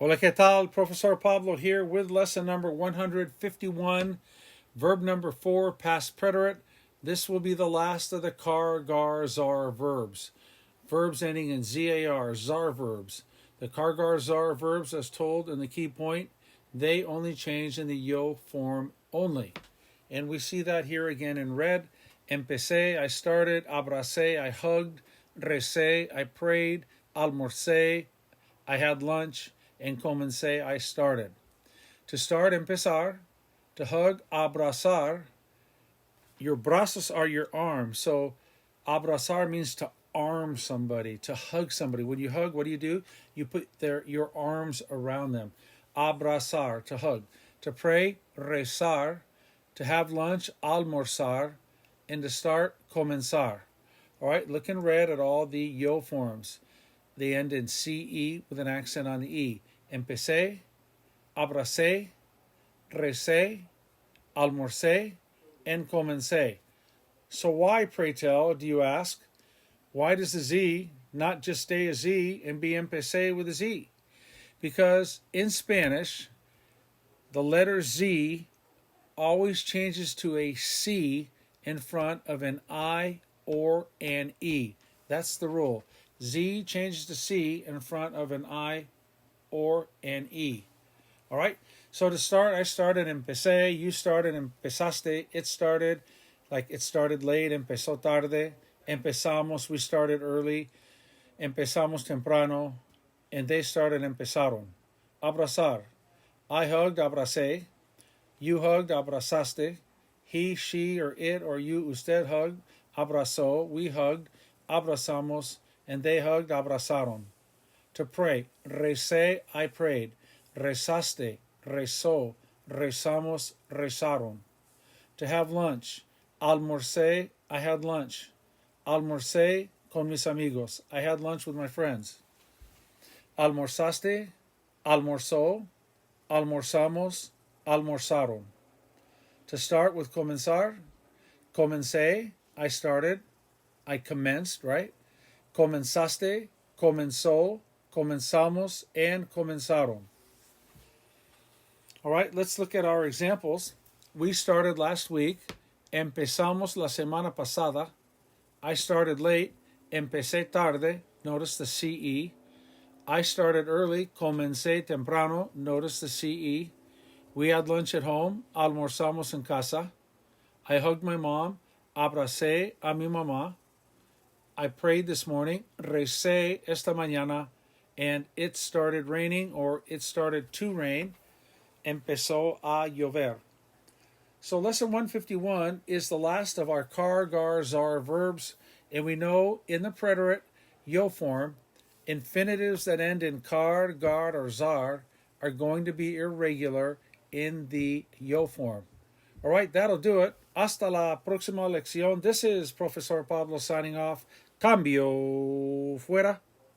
Hola, ¿qué tal? Profesor Pablo here with lesson number 151, verb number 4, past preterit. This will be the last of the car-gar-ZAR verbs. Verbs ending in ZAR, ZAR verbs. The car-gar-ZAR verbs, as told in the key point, they only change in the yo form only. And we see that here again in red. Empecé, I started. Abracé, I hugged. Recé, I prayed. Almorcé, I had lunch. And comencé, I started. To start, empezar. To hug, abrazar. Your brazos are your arms. So abrazar means to arm somebody, to hug somebody. When you hug, what do? You put your arms around them. Abrazar, to hug. To pray, rezar. To have lunch, almorzar. And to start, comenzar. All right, look in red at all the yo forms. They end in CE with an accent on the E. Empecé, abracé, recé, almorcé, and comencé. So why, pray tell, do you ask? Why does the Z not just stay a Z and be empecé with a Z? Because in Spanish, the letter Z always changes to a C in front of an I or an E. That's the rule. Z changes to C in front of an I or an E. All right? So to start, I started empecé, you started empezaste, it started, like it started late, empezó tarde, empezamos, we started early, empezamos temprano, and they started empezaron. Abrazar, I hugged, abracé, you hugged, abrazaste, he, she, or it, or you, usted hugged, abrazó, we hugged, abrazamos, and they hugged, abrazaron. To pray, recé, I prayed. Rezaste, rezó, rezamos, rezaron. To have lunch, almorcé, I had lunch. Almorcé con mis amigos, I had lunch with my friends. Almorzaste, almorzó, almorzamos, almorzaron. To start with comenzar, comencé, I started, I commenced, right? Comenzaste, comenzó, comenzamos, and comenzaron. All right, let's look at our examples. We started last week. Empezamos la semana pasada. I started late. Empecé tarde. Notice the CE. I started early. Comencé temprano. Notice the CE. We had lunch at home. Almorzamos en casa. I hugged my mom. Abracé a mi mamá. I prayed this morning. Recé esta mañana. And it started raining, or it started to rain. Empezó a llover. So lesson 151 is the last of our car-gar-ZAR verbs. And we know in the preterite yo form, infinitives that end in car, gar, or zar are going to be irregular in the yo form. All right, that'll do it. Hasta la próxima lección. This is Profesor Pablo signing off. Cambio fuera.